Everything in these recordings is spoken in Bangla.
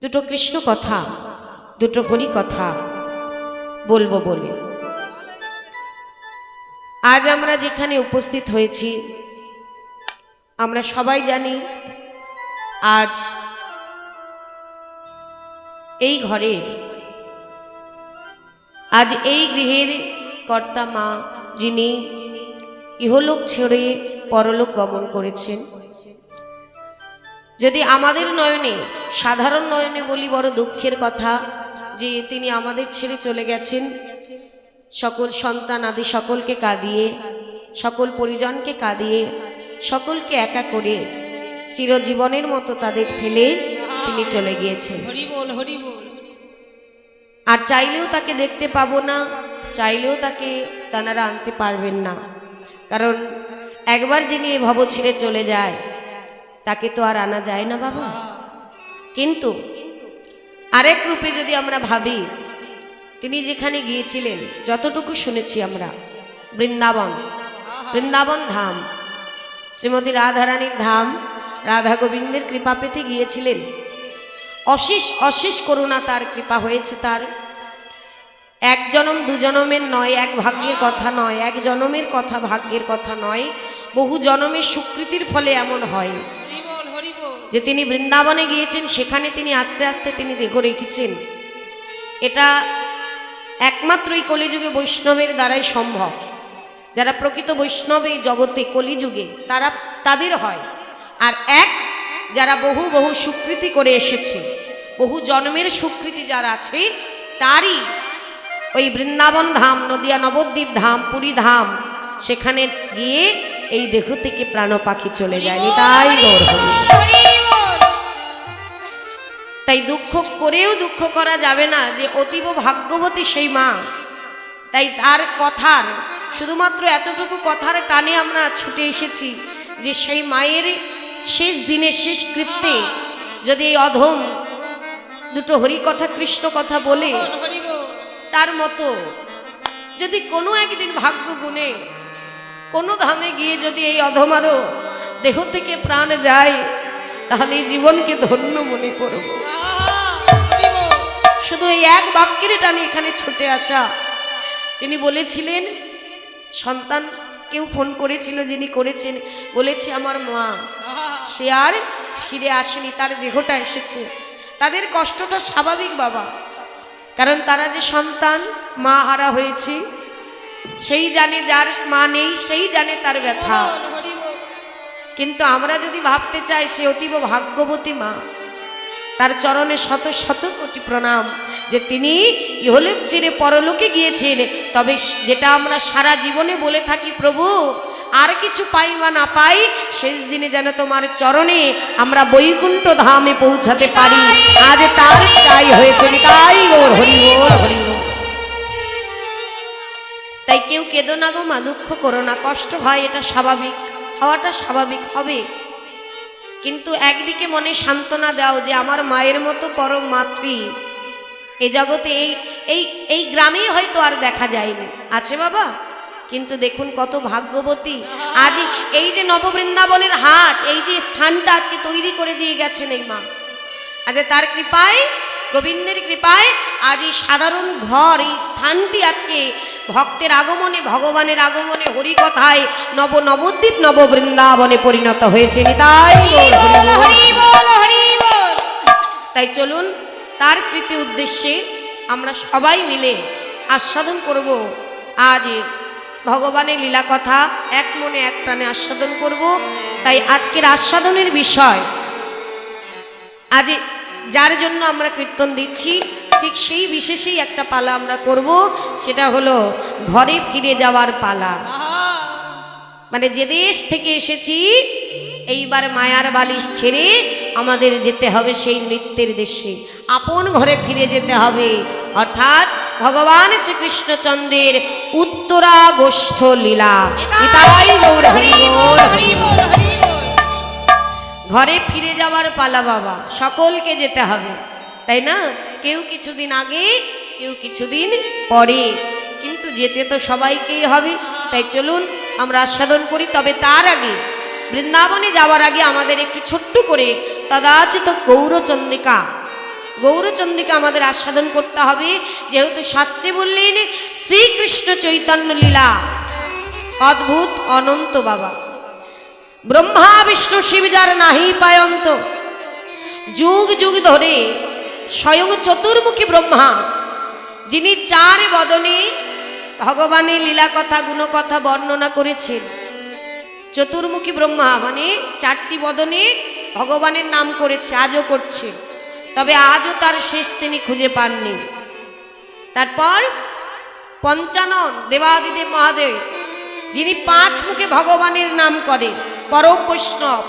দুটো কৃষ্ণ কথা, দুটো হরি কথা বলবো বলে আজ আমরা যেখানে উপস্থিত হয়েছি, আমরা সবাই জানি আজ এই ঘরের, আজ এই গৃহের কর্তা মা, যিনি ইহলোক ছেড়ে পরলোক গমন করেছেন। যদি আমাদের নয়নে, সাধারণ নয়নে বলি, বড় দুঃখের কথা যে তিনি আমাদের ছেড়ে চলে গেছেন। সকল সন্তান আদি সকলকে কাঁদিয়ে, সকল পরিজনকে কাঁদিয়ে, সকলকে একা করে চিরজীবনের মতো তাদের ফেলে তিনি চলে গিয়েছেন। আর চাইলেও তাকে দেখতে পাবো না, চাইলেও তাকে তানারা আনতে পারবেন না। কারণ একবার যিনি এই ভব ছেড়ে চলে যায় তাকে তো আর আনা যায় না বাবা। কিন্তু আরেক রূপে যদি আমরা ভাবি, তিনি যেখানে গিয়েছিলেন, যতটুকু শুনেছি আমরা, বৃন্দাবন, বৃন্দাবন ধাম, শ্রীমতী রাধারানীর ধাম, রাধা গোবিন্দের কৃপা পেতে গিয়েছিলেন। অশেষ অশেষ করুণা, তার কৃপা হয়েছে। তার এক জনম দু জনমের নয়, এক ভাগ্যের কথা নয়, এক জনমের কথা, ভাগ্যের কথা নয়, বহু জনমের সুকৃতির ফলে এমন হয় যে তিনি বৃন্দাবনে গিয়েছেন। সেখানে তিনি আস্তে আস্তে তিনি দেহ রেখেছেন। এটা একমাত্র এই কলিযুগে বৈষ্ণবের দ্বারাই সম্ভব। যারা প্রকৃত বৈষ্ণব এই জগতে কলিযুগে, তাদের হয়। আর এক যারা বহু বহু সুকৃতি করে এসেছে, বহু জন্মের সুকৃতি যার আছে, তারই ওই বৃন্দাবন ধাম, নদিয়া নবদ্বীপ ধাম, পুরী ধাম, সেখানে গিয়ে এই দেহ থেকে প্রাণ পাখি চলে যায়নি। তাই দুঃখ করেও দুঃখ করা যাবে না যে অতীব ভাগ্যবতী সেই মা। তাই তার কথার, শুধুমাত্র এতটুকু কথার কানে আমরা ছুটে এসেছি যে সেই মায়ের শেষ দিনে, শেষ কৃত্যে যদি এই অধম দুটো হরি কথা, কৃষ্ণ কথা বলে, তার মতো যদি কোনো একদিন ভাগ্য গুণে কোনো ধামে গিয়ে যদি এই অধমারও দেহ থেকে প্রাণ যায়, তাহলে এই জীবনকে ধন্য মনে করব। শুধু এই এক বাক্যের টানে এখানে ছুটে আসা। তিনি বলেছিলেন, সন্তান কেউ ফোন করেছিল, যিনি করেছেন, বলেছে আমার মা, সে আর ফিরে আসেনি, তার দেহটা এসেছে। তাদের কষ্টটা স্বাভাবিক বাবা, কারণ তারা যে সন্তান মা হারা হয়েছে, সেই জানে, যার মা নেই সেই জানে তার ব্যথা। কিন্তু আমরা যদি ভাবতে চাই সে অতীব ভাগ্যবতী মা, তার চরণে শত শত কোটি প্রণাম যে তিনি ইহলোক ছেড়ে পরলোকে গিয়েছেন। তবে যেটা আমরা সারা জীবনে বলে থাকি, প্রভু আর কিছু পাই বা না পাই, শেষ দিনে যেন তোমার চরণে আমরা বৈকুণ্ঠ ধামে পৌঁছাতে পারি। আজ তার তাই হয়েছে। তাই ওর হরি বল, হরি বল। তাই কেউ কেঁদো না গো মা, দুঃখ করো না, কষ্ট হয়, এটা স্বাভাবিক, হওয়াটা স্বাভাবিক হবে। কিন্তু একদিকে মনে সান্ত্বনা দাও যে আমার মায়ের মতো পরম মাতৃ এ জগতে এই গ্রামেই হয়তো আর দেখা যায়নি। আছে বাবা, কিন্তু দেখুন কত ভাগ্যবতী। আজ এই যে নববৃন্দাবনের হাট, এই যে স্থানটা আজকে তৈরি করে দিয়ে গেছেন এই মা, আজ তার কৃপায়, গোবিন্দের কৃপায় আজ এই সাধারণ ঘর, এই স্থানটি আজকে ভক্তের আগমনে, ভগবানের আগমনে, হরিকথায় নবদ্বীপ নববৃন্দাবনে পরিণত হয়েছে। তাই চলুন তার স্মৃতি উদ্দেশ্যে আমরা সবাই মিলে আস্বাদন করব আজ ভগবানের লীলা কথা, এক মনে এক প্রাণে আস্বাদন করব। তাই আজকের আস্বাদনের বিষয়, আজ যার জন্য আমরা কীর্তন দিচ্ছি, ঠিক সেই বিশেষেই একটা পালা আমরা করব। সেটা হলো ঘরে ফিরে যাওয়ার পালা। মানে যে দেশ থেকে এসেছি, এইবার মায়ার বালিশ ছেড়ে আমাদের যেতে হবে সেই নৃত্যের দেশে, আপন ঘরে ফিরে যেতে হবে। অর্থাৎ ভগবান শ্রীকৃষ্ণচন্দ্রের উত্তরা গোষ্ঠ লীলা। ঘরে ফিরে যাওয়ার পালা বাবা, সকলকে যেতে হবে, তাই না? কেউ কিছুদিন আগে, কেউ কিছুদিন পরে, কিন্তু যেতে তো সবাইকেই হবে। তাই চলুন আমরা আস্বাদন করি। তবে তার আগে, বৃন্দাবনে যাওয়ার আগে আমাদের একটু ছোট্ট করে তদাচিত গৌরচন্দ্রিকা গৌরচন্দ্রিকা আমাদের আস্বাদন করতে হবে, যেহেতু শাস্ত্রে বললেন শ্রীকৃষ্ণ চৈতন্য লীলা অদ্ভুত অনন্ত বাবা। ব্রহ্মা বিষ্ণু শিব যার নাহি পায়ন্ত, যুগ যুগ ধরে স্বয়ং চতুর্মুখী ব্রহ্মা, যিনি চার বদনে ভগবানের লীলা কথা গুণকথা বর্ণনা করেছেন। চতুর্মুখী ব্রহ্মা মানে চারটি বদনে ভগবানের নাম করেছে, আজও করছে, তবে আজও তার শেষ তিনি খুঁজে পাননি। তারপর পঞ্চানন দেবাদিদেব মহাদেব, যিনি পাঁচ মুখে ভগবানের নাম করে, পরম বৈষ্ণব,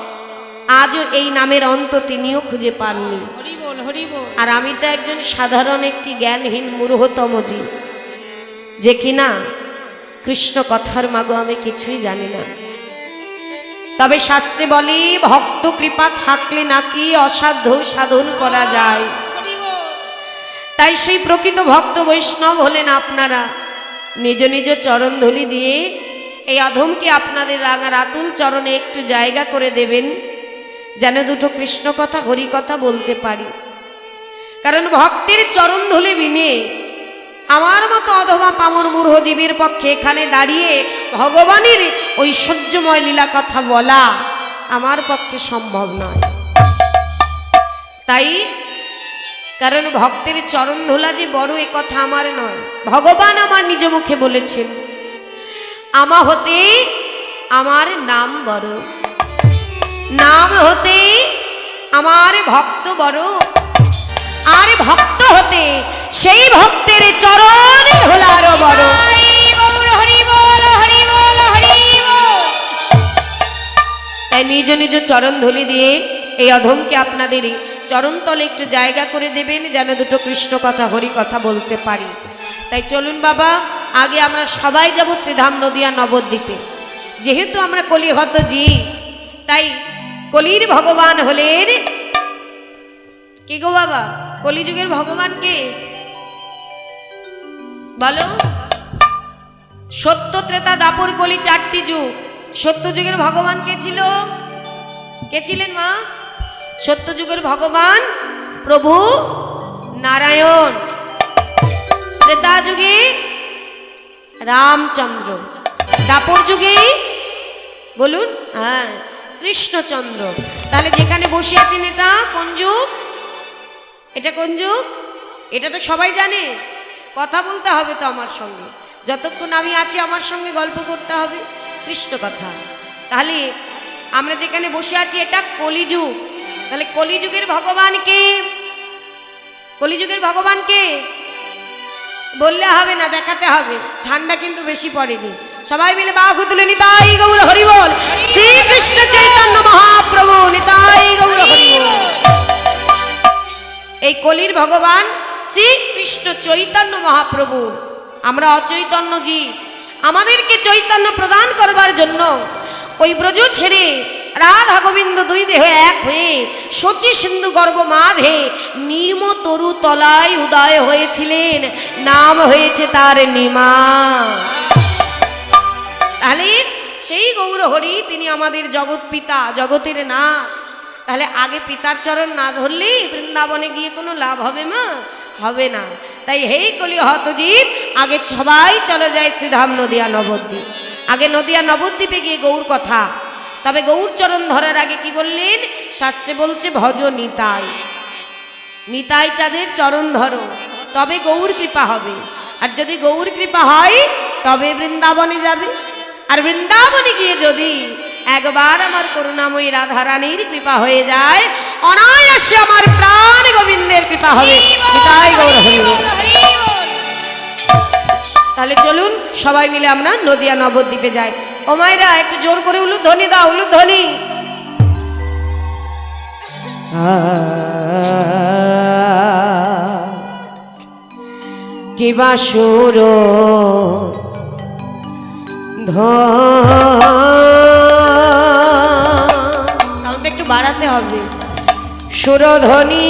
আজও এই নামের অন্ত তিনিও খুঁজে পাননি। আর আমি তো একজন সাধারণ একটি জ্ঞানহীন মূঢ়তম জীব, যে কিনা কৃষ্ণ কথার মাগো আমি কিছুই জানি না। তবে শাস্ত্রে বলে ভক্ত কৃপা থাকলে নাকি অসাধ্য সাধন করা যায়। তাই সেই প্রকৃত ভক্ত বৈষ্ণব হলেন আপনারা। নিজ নিজ চরণধূলি দিয়ে এই অধমকে আপনাদের রাঙার আতুল চরণে একটু জায়গা করে দেবেন, যেন দুটো কৃষ্ণ কথা হরি কথা বলতে পারি। কারণ ভক্তের চরণধূলি বিনে আমার মতো অধমা পামর মূঢ় জীবের পক্ষে এখানে দাঁড়িয়ে ভগবানের ঐশ্বর্যময় লীলা কথা বলা আমার পক্ষে সম্ভব নয়। তাই কারণ ভক্তের চরণ ধোলা যে বড়, এ কথা আমার নয়, ভগবান আমার নিজ মুখে বলেছেন, আমা হতে আমার নাম বড়, নাম হতে আমার ভক্ত বড়, আর ভক্ত হতে সেই ভক্তের চরণ ধোলার বড়। তাই নিজ নিজ চরণ ধুলি দিয়ে এই অধমকে আপনাদের চরণতলে একটু জায়গা করে দেবেন, যেন দুটো কৃষ্ণ কথা হরি কথা বলতে পারি। তাই চলুন বাবা, আগে আমরা সবাই যাব শ্রীধাম নদিয়া নবদ্বীপে। যেহেতু আমরা কলিহত জীব, তাই কলির ভগবান হলেন কে গো বাবা? কলিযুগের ভগবান কে বলো? সত্য ত্রেতা দাপর কলি চারটি যুগ। সত্য যুগের ভগবান কে ছিল? কে ছিলেন মা? সত্য যুগের ভগবান প্রভু নারায়ণ, ত্রেতা যুগে রামচন্দ্র, দাপর যুগে বলুন হ্যাঁ কৃষ্ণচন্দ্র। তাহলে যেখানে বসে আছেন এটা কোন যুগ? এটা কোন যুগ? এটা তো সবাই জানে। কথা বলতে হবে তো আমার সঙ্গে, যতক্ষণ আমি আছি আমার সঙ্গে গল্প করতে হবে কৃষ্ণ কথা। তাহলে আমরা যেখানে বসে আছি এটা কলিযুগ। তাহলে কলিযুগের ভগবান কে? কলিযুগের ভগবান কে বললে হবে না, দেখাতে হবে। ঠান্ডা কিন্তু বেশি পড়েনি, সবাই মিলে বাহু তুলে নিতাই গৌর হরি বল, শ্রীকৃষ্ণ চৈতন্য মহাপ্রভু নিতাই গৌর হরি বল। এই কলির ভগবান শ্রীকৃষ্ণ চৈতন্য মহাপ্রভু। আমরা অচৈতন্য জীব, আমাদেরকে চৈতন্য প্রদান করবার জন্য ওই ব্রজ ছেড়ে রাধা গোবিন্দ দুই দেহ এক হয়ে শচী সিন্ধু গর্ভ মাঝে নিম তরু তলায় উদয় হয়েছিলেন, নাম হয়েছে তার নিমা। তাহলে সেই গৌর হরি তিনি আমাদের জগৎ পিতা, জগতের নাথ। তাহলে আগে পিতার চরণ না ধরলে বৃন্দাবনে গিয়ে কোনো লাভ হবে মা? হবে না। তাই হেই কলি হতজীব, আগে সবাই চলে যায় শ্রীধাম নদিয়া নবদ্বীপ। আগে নদিয়া নবদ্বীপে গিয়ে গৌর কথা। তবে গৌর চরণ ধরার আগে কি বললেন? শাস্ত্রে বলছে ভজ নিতাই, নিতাই চাঁদের চরণ ধরো, তবে গৌর কৃপা হবে। আর যদি গৌর কৃপা হয় তবে বৃন্দাবনে যাবে। আর বৃন্দাবনে গিয়ে যদি একবার আমার করুণাময়ী রাধারানীর কৃপা হয়ে যায়, অনায়াসে আমার প্রাণ গোবিন্দের কৃপা হবে। নিতাই গৌর হরি বল। তাহলে চলুন সবাই মিলে আমরা নদিয়া নবদ্বীপে যাই। ও মায়েরা একটু জোর করে উলুধ্বনি দাও, উলুধ্বনি। কি বাসুর সাউন্ড একটু বাড়াতে হবে। সুরধ্বনি